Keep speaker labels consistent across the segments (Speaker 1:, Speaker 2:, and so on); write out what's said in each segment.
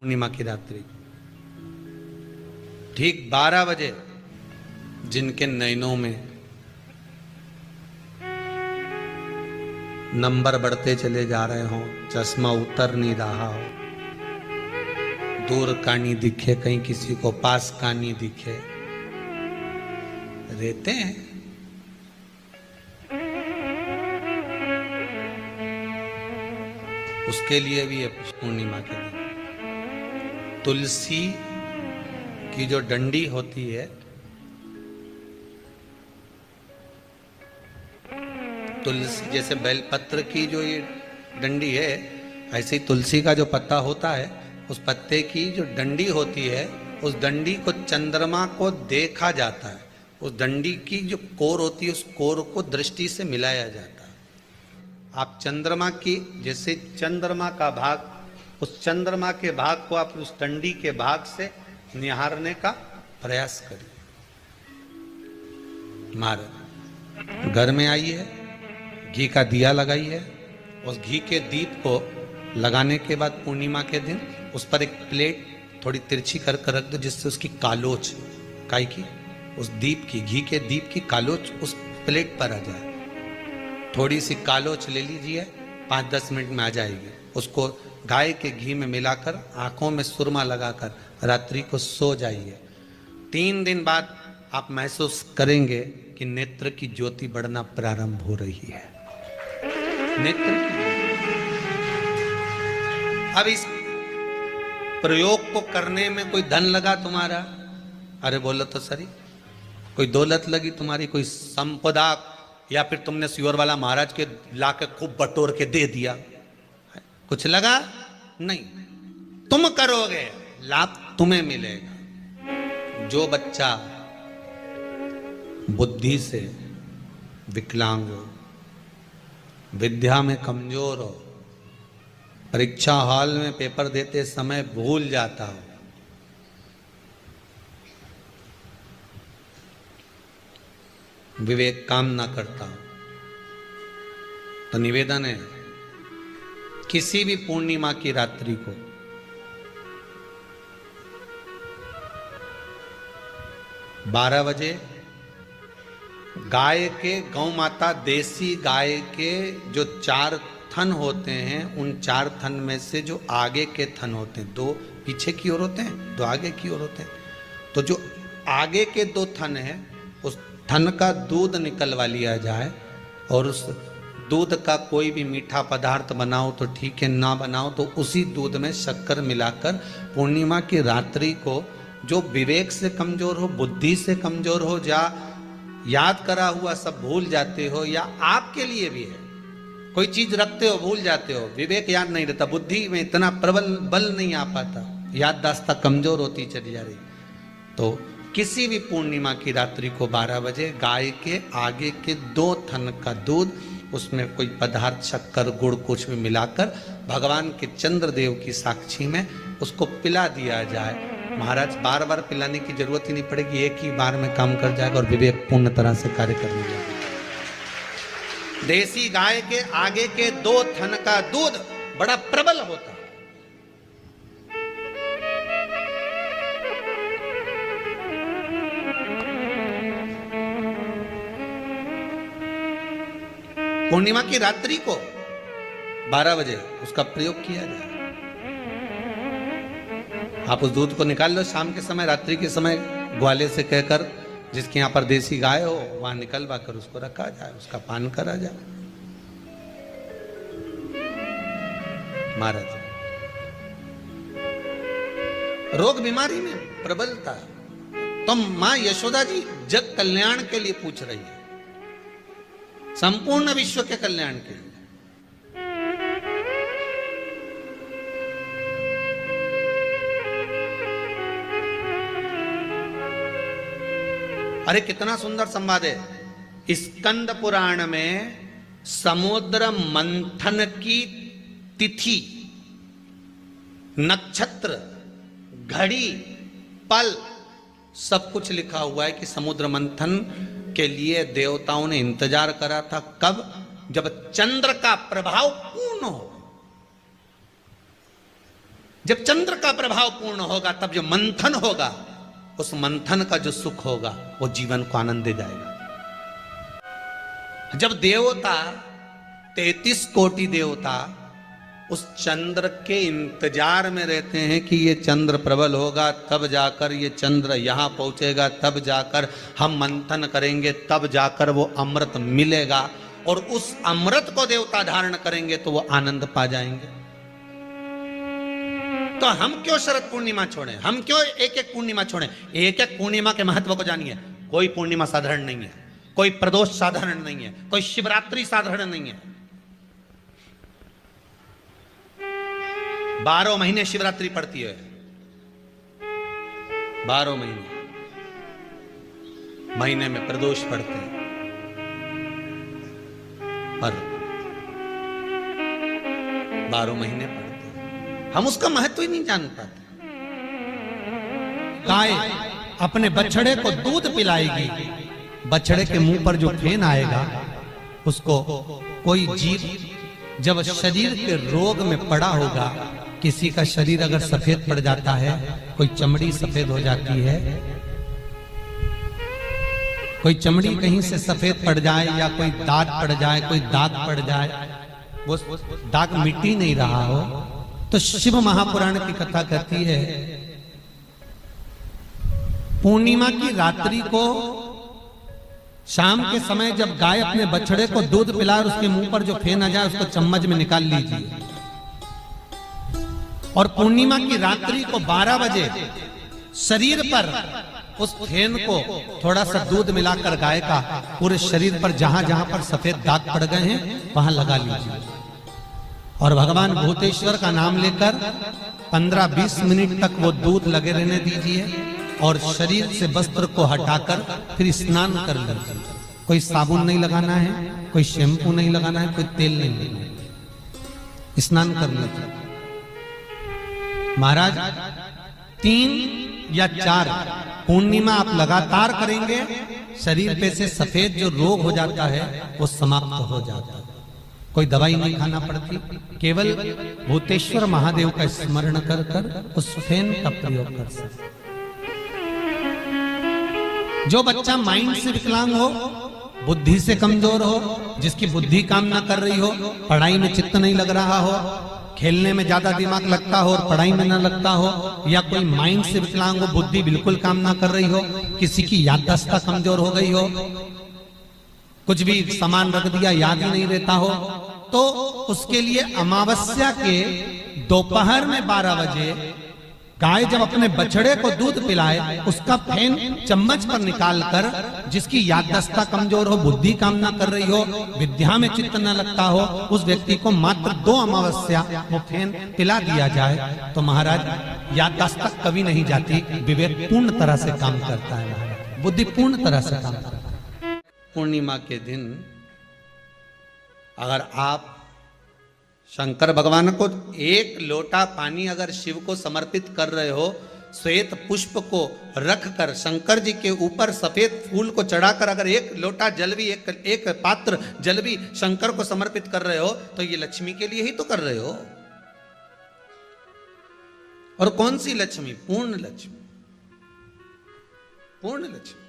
Speaker 1: पूर्णिमा की रात्रि ठीक 12 बजे जिनके नयनों में नंबर बढ़ते चले जा रहे हों, चश्मा उतर नहीं रहा हो, दूर का नहीं दिखे, कहीं किसी को पास का नहीं दिखे, रहते हैं। उसके लिए भी है पूर्णिमा के दिन तुलसी की जो डंडी होती है, तुलसी जैसे बेलपत्र की जो ये डंडी है, ऐसे ही तुलसी का जो पत्ता होता है, उस पत्ते की जो डंडी होती है, उस डंडी को चंद्रमा को देखा जाता है। उस डंडी की जो कोर होती है, उस कोर को दृष्टि से मिलाया जाता है। आप चंद्रमा की जैसे चंद्रमा का भाग, उस चंद्रमा के भाग को आप उस डंडी के भाग से निहारने का प्रयास करिए। महाराज घर में आइए, घी का दिया लगाइए, उस घी के दीप को लगाने के बाद पूर्णिमा के दिन उस पर एक प्लेट थोड़ी तिरछी कर रख दो, जिससे उसकी कालोच काई की उस दीप की, घी के दीप की कालोच उस प्लेट पर आ जाए। थोड़ी सी कालोच ले लीजिए, 5-10 मिनट में आ जाएगी। उसको गाय के घी में मिलाकर आंखों में सुरमा लगाकर रात्रि को सो जाइए। 3 दिन बाद आप महसूस करेंगे कि नेत्र की ज्योति बढ़ना प्रारंभ हो रही है। नेत्र की अब इस प्रयोग को करने में कोई धन लगा तुम्हारा? अरे बोलो तो सही। कोई दौलत लगी तुम्हारी, कोई संपदा, या फिर तुमने सियोर वाला महाराज के लाके खूब बटोर के दे दिया, कुछ लगा? नहीं। तुम करोगे, लाभ तुम्हें मिलेगा। जो बच्चा बुद्धि से विकलांग हो, विद्या में कमजोर हो, परीक्षा हॉल में पेपर देते समय भूल जाता हो, विवेक काम ना करता हो, तो निवेदन है किसी भी पूर्णिमा की रात्रि को बारह बजे गाय के, गौ माता देसी गाय के जो 4 थन होते हैं, उन 4 थन में से जो आगे के थन होते हैं, 2 पीछे की ओर होते हैं, 2 आगे की ओर होते हैं, तो जो आगे के 2 थन हैं, उस थन का दूध निकलवा लिया जाए और उस दूध का कोई भी मीठा पदार्थ बनाओ तो ठीक है, ना बनाओ तो उसी दूध में शक्कर मिलाकर पूर्णिमा की रात्रि को जो विवेक से कमजोर हो, बुद्धि से कमजोर हो, या याद करा हुआ सब भूल जाते हो, या आपके लिए भी है कोई चीज रखते हो भूल जाते हो, विवेक याद नहीं रहता, बुद्धि में इतना प्रबल बल नहीं आ पाता, याददाश्त कमजोर होती चली जा रही, तो किसी भी पूर्णिमा की रात्रि को 12 बजे गाय के आगे के 2 थन का दूध, उसमें कोई पदार्थ, शक्कर, गुड़ कुछ भी मिलाकर भगवान के चंद्रदेव की साक्षी में उसको पिला दिया जाए। महाराज बार बार पिलाने की जरूरत ही नहीं पड़ेगी, एक ही बार में काम कर जाएगा और विवेक पूर्ण तरह से कार्य करने जाएगा। देसी गाय के आगे के 2 थन का दूध बड़ा प्रबल होता है। पूर्णिमा की रात्रि को 12 बजे उसका प्रयोग किया जाए। आप उस दूध को निकाल लो शाम के समय, रात्रि के समय ग्वाले से कहकर, जिसके यहाँ पर देसी गाय हो, वहां निकलवा कर उसको रखा जाए, उसका पान करा जाए। महाराज रोग बीमारी में प्रबलता, तो मां यशोदा जी जग कल्याण के लिए पूछ रही है, संपूर्ण विश्व के कल्याण के लिए। अरे कितना सुंदर संवाद है। स्कंद पुराण में समुद्र मंथन की तिथि, नक्षत्र, घड़ी, पल सब कुछ लिखा हुआ है कि समुद्र मंथन के लिए देवताओं ने इंतजार करा था। कब? जब चंद्र का प्रभाव पूर्ण हो। जब चंद्र का प्रभाव पूर्ण होगा तब जो मंथन होगा, उस मंथन का जो सुख होगा वो जीवन को आनंद दे जाएगा। जब देवता 33 कोटि देवता उस चंद्र के इंतजार में रहते हैं कि ये चंद्र प्रबल होगा, तब जाकर ये चंद्र यहां पहुंचेगा, तब जाकर हम मंथन करेंगे, तब जाकर वो अमृत मिलेगा, और उस अमृत को देवता धारण करेंगे तो वो आनंद पा जाएंगे। तो हम क्यों शरद पूर्णिमा छोड़ें? हम क्यों एक एक पूर्णिमा छोड़ें? एक एक पूर्णिमा के महत्व को जानिए। कोई पूर्णिमा साधारण नहीं है, कोई प्रदोष साधारण नहीं है, कोई शिवरात्रि साधारण नहीं है। 12 महीने शिवरात्रि पड़ती है, 12 महीने में प्रदोष पड़ते हैं, पर 12 महीने पड़ते हैं, हम उसका महत्व ही नहीं जान पाते। गाय अपने बछड़े को दूध पिलाएगी, बछड़े के मुंह पर जो फेन आएगा, उसको कोई जीव जब शरीर के रोग में पड़ा होगा, किसी का शरीर अगर सफेद पड़ जाता है, कोई चमड़ी सफेद हो जाती है, कोई चमड़ी कहीं से सफेद पड़ जाए या कोई दाग पड़ जाए, कोई दाग पड़ जाए, वो दाग मिटी नहीं रहा हो, तो शिव महापुराण की कथा कहती है पूर्णिमा की रात्रि को शाम के समय जब गाय अपने बछड़े को दूध पिलाए और उसके मुंह पर जो फेन आ जाए उसको चम्मच में निकाल लीजिए, और पूर्णिमा की रात्रि को 12 बजे शरीर पर उस फेन को थोड़ा सा दूध मिलाकर गाय का पूरे शरीर पर जहां जहां पर सफेद दाग पड़ गए हैं वहां लगा लीजिए, और भगवान भूतेश्वर का नाम लेकर 15-20 मिनट तक वो दूध लगे रहने दीजिए, और शरीर से वस्त्र को हटाकर फिर स्नान कर लीजिए। कोई साबुन नहीं लगाना है, कोई शैम्पू नहीं लगाना है, कोई तेल नहीं लगाना है, स्नान कर लीजिए। महाराज 3 या 4 पूर्णिमा आप लगातार करेंगे, शरीर पे से सफेद जो रोग हो जाता है वो समाप्त हो जाता है। कोई दवाई नहीं खाना पड़ती, केवल भूतेश्वर महादेव का स्मरण कर कर उस फेन का प्रयोग कर सकते। जो बच्चा माइंड से विकलांग हो, बुद्धि से कमजोर हो, जिसकी बुद्धि काम ना कर रही हो, पढ़ाई में चित्त नहीं लग रहा हो, खेलने में ज्यादा दिमाग लगता हो और पढ़ाई में ना लगता हो, या कोई माइंड से विकलांग हो, बुद्धि बिल्कुल काम ना कर रही हो, किसी की याददाश्त कमजोर हो गई हो, कुछ भी सामान रख दिया याद ही नहीं रहता हो, तो उसके लिए अमावस्या के दोपहर में 12 बजे गाय जब अपने बछड़े को दूध पिलाए, उसका फेन चम्मच पर निकालकर, जिसकी याददाश्त कमजोर हो, बुद्धि काम ना कर रही हो, विद्या में चित्त न लगता हो, उस व्यक्ति को मात्र 2 अमावस्या वो फेन पिला दिया जाए तो महाराज याददाश्त कभी नहीं जाती, विवेक पूर्ण तरह से काम करता है महाराज, बुद्धि पूर्ण तरह से काम करता है। पूर्णिमा के दिन अगर आप शंकर भगवान को 1 लोटा पानी अगर शिव को समर्पित कर रहे हो, श्वेत पुष्प को रखकर शंकर जी के ऊपर सफेद फूल को चढ़ाकर अगर 1 लोटा जल भी, एक पात्र जल भी शंकर को समर्पित कर रहे हो, तो ये लक्ष्मी के लिए ही तो कर रहे हो। और कौन सी लक्ष्मी? पूर्ण लक्ष्मी, पूर्ण लक्ष्मी।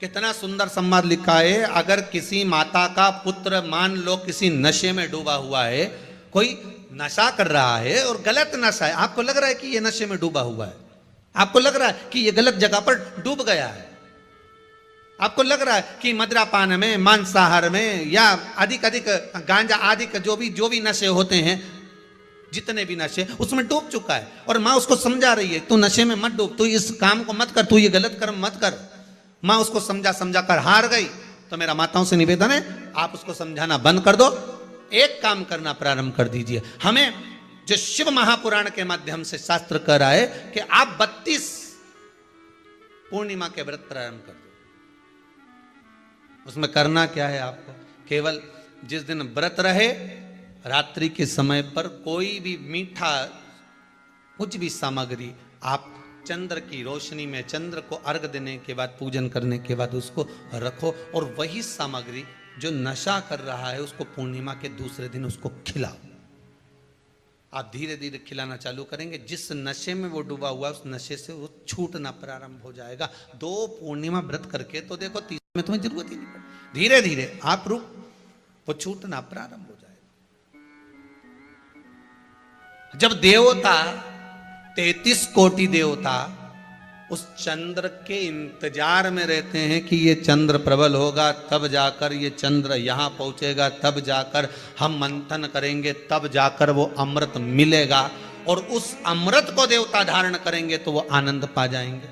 Speaker 1: कितना सुंदर संवाद लिखा है, अगर किसी माता का पुत्र मान लो किसी नशे में डूबा हुआ है, कोई नशा कर रहा है और गलत नशा है, आपको लग रहा है कि ये नशे में डूबा हुआ है, आपको लग रहा है कि ये गलत जगह पर डूब गया है, आपको लग रहा है कि मदिरापान में, मांसाहार में या अधिक गांजा आदि का जो भी नशे होते हैं, जितने भी नशे, उसमें डूब चुका है, और माँ उसको समझा रही है तू नशे में मत डूब, तू इस काम को मत कर, तू ये गलत कर्म मत कर। माँ उसको समझा कर हार गई। तो मेरा माताओं से निवेदन है, आप उसको समझाना बंद कर दो, एक काम करना प्रारंभ कर दीजिए। हमें जो शिव महापुराण के माध्यम से शास्त्र कह रहा है कि आप 32 पूर्णिमा के व्रत प्रारंभ कर दो। उसमें करना क्या है आपको? केवल जिस दिन व्रत रहे, रात्रि के समय पर कोई भी मीठा कुछ भी सामग्री आप चंद्र की रोशनी में, चंद्र को अर्घ देने के बाद, पूजन करने के बाद उसको रखो, और वही सामग्री जो नशा कर रहा है उसको पूर्णिमा के दूसरे दिन उसको खिलाओ। आप धीरे धीरे खिलाना चालू करेंगे, जिस नशे में वो डूबा हुआ उस नशे से वो छूटना प्रारंभ हो जाएगा। 2 पूर्णिमा व्रत करके तो देखो 30 में तुम्हें जरूरत ही नहीं पड़े, धीरे धीरे आप रुक वो छूटना प्रारंभ हो जाएगा। जब देवता 33 कोटि देवता उस चंद्र के इंतजार में रहते हैं कि ये चंद्र प्रबल होगा, तब जाकर ये चंद्र यहां पहुंचेगा, तब जाकर हम मंथन करेंगे, तब जाकर वो अमृत मिलेगा, और उस अमृत को देवता धारण करेंगे तो वो आनंद पा जाएंगे।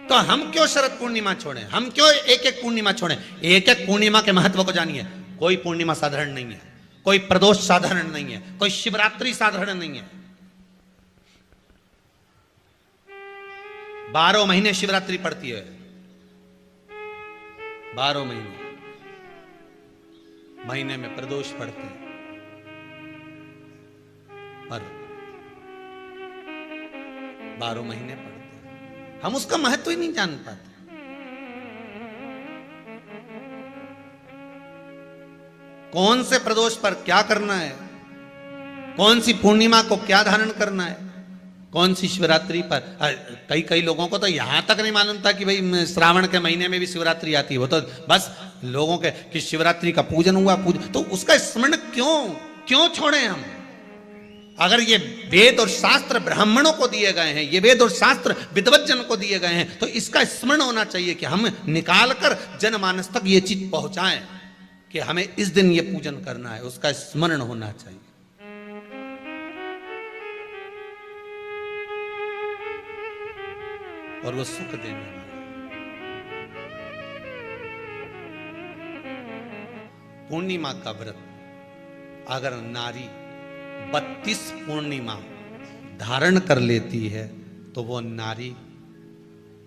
Speaker 1: तो हम क्यों शरद पूर्णिमा छोड़ें, हम क्यों एक एक पूर्णिमा छोड़ें? एक एक पूर्णिमा के महत्व को जानिए। कोई पूर्णिमा साधारण नहीं है, कोई प्रदोष साधारण नहीं है, कोई शिवरात्रि साधारण नहीं है। 12 महीने शिवरात्रि पड़ती है, 12 महीने में प्रदोष पड़ते हैं, पर 12 महीने पड़ते हैं, हम उसका महत्व ही नहीं जान पाते। कौन से प्रदोष पर क्या करना है, कौन सी पूर्णिमा को क्या धारण करना है, कौन सी शिवरात्रि पर। कई लोगों को तो यहां तक नहीं मालूम था कि भाई श्रावण के महीने में भी शिवरात्रि आती है। वो तो बस लोगों के कि शिवरात्रि का पूजन हुआ, तो उसका स्मरण क्यों छोड़े हम? अगर ये वेद और शास्त्र ब्राह्मणों को दिए गए हैं, ये वेद और शास्त्र विद्वज्जन को दिए गए हैं, तो इसका स्मरण होना चाहिए कि हम निकाल कर जनमानस तक ये चीज पहुंचाएं कि हमें इस दिन ये पूजन करना है, उसका स्मरण होना चाहिए। और वो सुख देने वाला। पूर्णिमा का व्रत अगर नारी 32 पूर्णिमा धारण कर लेती है तो वो नारी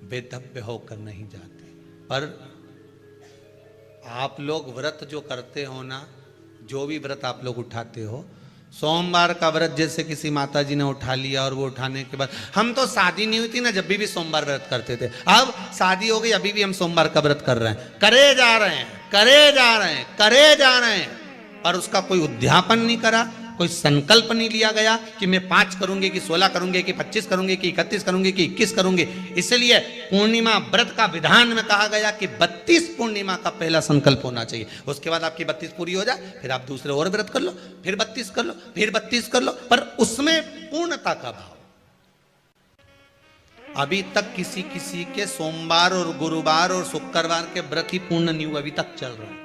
Speaker 1: बेधव्य होकर नहीं जाती। पर आप लोग व्रत जो करते हो ना, जो भी व्रत आप लोग उठाते हो, सोमवार का व्रत जैसे किसी माता जी ने उठा लिया और वो उठाने के बाद, हम तो शादी नहीं हुई थी ना जब भी सोमवार व्रत करते थे, अब शादी हो गई अभी भी हम सोमवार का व्रत कर रहे हैं, करे जा रहे हैं, पर उसका कोई उद्यापन नहीं करा, कोई संकल्प नहीं लिया गया कि मैं 5 करूंगी कि 16 करूंगी कि 25 करूंगी कि 31 करूंगी कि 21 करूंगी। इसलिए पूर्णिमा व्रत का विधान में कहा गया कि 32 पूर्णिमा का पहला संकल्प होना चाहिए। उसके बाद आपकी 32 पूरी हो जाए, फिर आप दूसरे और व्रत कर लो, फिर 32 कर लो, फिर 32 कर लो, पर उसमें पूर्णता का भाव। अभी तक किसी के सोमवार और गुरुवार और शुक्रवार के व्रत ही पूर्ण नहीं हुआ, अभी तक चल रहा है,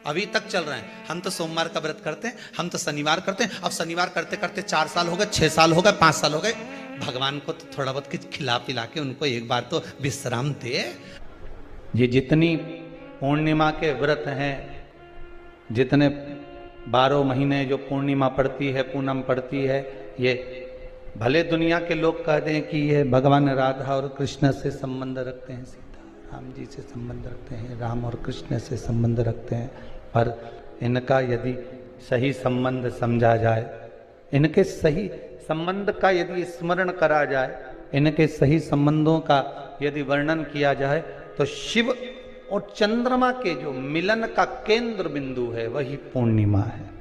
Speaker 1: अभी तक चल रहे हैं। हम तो सोमवार का व्रत करते हैं, हम तो शनिवार करते हैं, अब शनिवार करते करते 4 साल हो गए, 6 साल हो गए, 5 साल हो गए। भगवान को तो थोड़ा बहुत कुछ खिला पिला के उनको एक बार तो विश्राम दे। ये जितनी पूर्णिमा के व्रत हैं, जितने 12 महीने जो पूर्णिमा पड़ती है, पूनम पड़ती है, ये भले दुनिया के लोग कहते हैं कि ये भगवान राधा और कृष्ण से संबंध रखते हैं, सीता राम जी से संबंध रखते हैं, राम और कृष्ण से संबंध रखते हैं, पर इनका यदि सही संबंध समझा जाए, इनके सही संबंध का यदि स्मरण करा जाए, इनके सही संबंधों का यदि वर्णन किया जाए, तो शिव और चंद्रमा के जो मिलन का केंद्र बिंदु है वही पूर्णिमा है।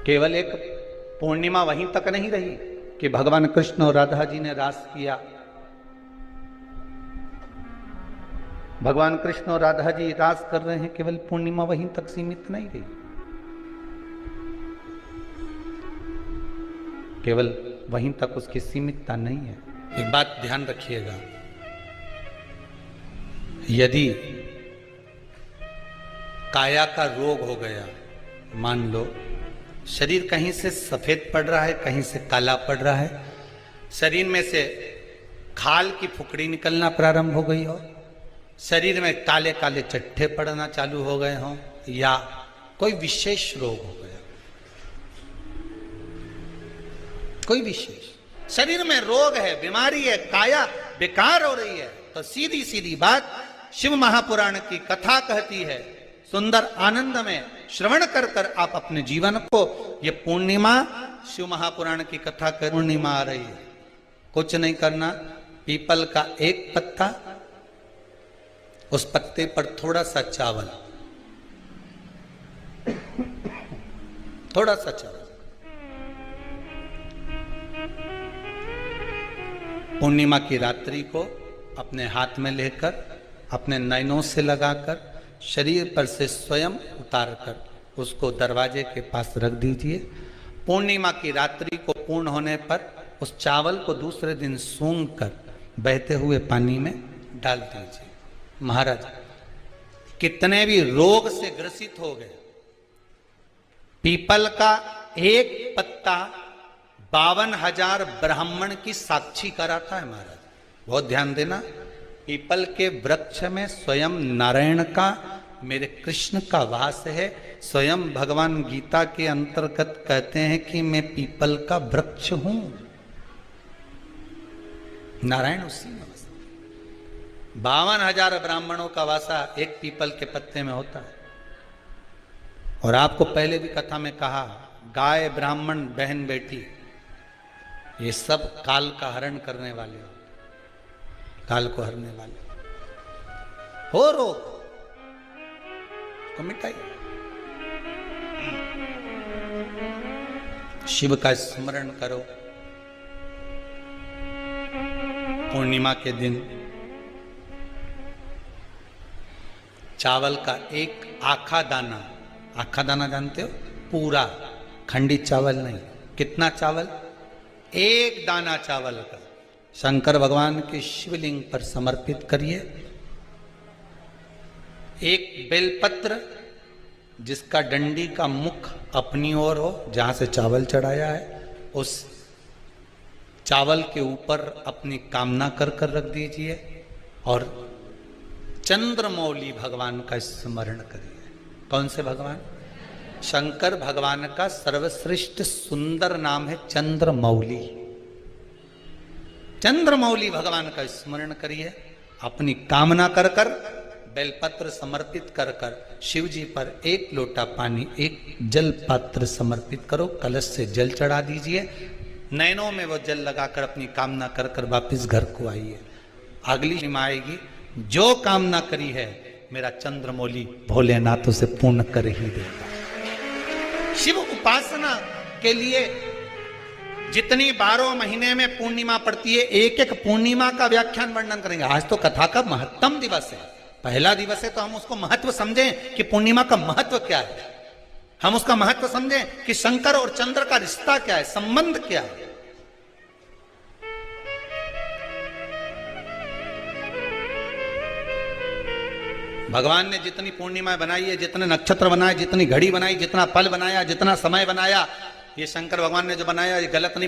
Speaker 1: केवल एक पूर्णिमा वहीं तक नहीं रही कि भगवान कृष्ण और राधा जी ने रास किया। भगवान कृष्ण और राधा जी रास कर रहे हैं, केवल पूर्णिमा वहीं तक सीमित नहीं रही, केवल वहीं तक उसकी सीमितता नहीं है। एक बात ध्यान रखिएगा, यदि काया का रोग हो गया, मान लो शरीर कहीं से सफेद पड़ रहा है, कहीं से काला पड़ रहा है, शरीर में से खाल की फुकड़ी निकलना प्रारंभ हो गई हो, शरीर में काले काले चट्टे पड़ना चालू हो गए हों, या कोई विशेष रोग हो गया, कोई विशेष शरीर में रोग है, बीमारी है, काया बेकार हो रही है, तो सीधी सीधी बात शिव महापुराण की कथा कहती है, सुंदर आनंद में श्रवण कर कर आप अपने जीवन को, ये पूर्णिमा शिव महापुराण की कथा कर, पूर्णिमा आ रही है, कुछ नहीं करना, पीपल का एक पत्ता, उस पत्ते पर थोड़ा सा चावल, थोड़ा सा चावल। पूर्णिमा की रात्रि को अपने हाथ में लेकर, अपने नयनों से लगाकर, शरीर पर से स्वयं उतारकर उसको दरवाजे के पास रख दीजिए। पूर्णिमा की रात्रि को पूर्ण होने पर उस चावल को दूसरे दिन सूंघ कर बहते हुए पानी में डाल दीजिए। महाराज, कितने भी रोग से ग्रसित हो गए, पीपल का एक पत्ता 52,000 ब्राह्मण की साक्षी कराता है। महाराज बहुत ध्यान देना, पीपल के वृक्ष में स्वयं नारायण का, मेरे कृष्ण का वास है। स्वयं भगवान गीता के अंतर्गत कहते हैं कि मैं पीपल का वृक्ष हूं, नारायण उसी में। 52,000 ब्राह्मणों का वासा एक पीपल के पत्ते में होता है। और आपको पहले भी कथा में कहा, गाय, ब्राह्मण, बहन, बेटी, ये सब काल का हरण करने वाले हो, काल को हरने वाले हो। रोग को मिटाइए, शिव का स्मरण करो। पूर्णिमा के दिन चावल का एक आखा दाना, आखा दाना जानते हो, पूरा, खंडित चावल नहीं, कितना चावल, एक दाना चावल का शंकर भगवान के शिवलिंग पर समर्पित करिए। एक बेलपत्र जिसका डंडी का मुख अपनी ओर हो, जहां से चावल चढ़ाया है, उस चावल के ऊपर अपनी कामना कर कर रख दीजिए और चंद्रमौली भगवान का स्मरण करिए। कौन से भगवान? शंकर भगवान का सर्वश्रेष्ठ सुंदर नाम है चंद्रमौली। चंद्रमौली भगवान का स्मरण करिए, अपनी कामना कर कर, बेलपत्र समर्पित कर कर, शिव जी पर एक लोटा पानी, एक जल पात्र समर्पित करो, कलश से जल चढ़ा दीजिए, नैनों में वो जल लगाकर अपनी कामना कर कर वापिस घर को आइए। अगली निमा आएगी, जो कामना करी है मेरा चंद्रमौली भोलेनाथ उसे पूर्ण कर ही देगा। शिव उपासना के लिए जितनी 12 महीने में पूर्णिमा पड़ती है, एक एक पूर्णिमा का व्याख्यान वर्णन करेंगे। आज तो कथा का महत्तम दिवस है, पहला दिवस है, तो हम उसको महत्व समझें कि पूर्णिमा का महत्व क्या है। हम उसका महत्व समझें कि शंकर और चंद्र का रिश्ता क्या है, संबंध क्या है। भगवान ने जितनी पूर्णिमा बनाई है, जितने नक्षत्र बनाए, जितनी घड़ी बनाई, जितना पल बनाया, जितना समय बनाया, ये शंकर भगवान ने जो बनाया ये गलत नहीं बनाया।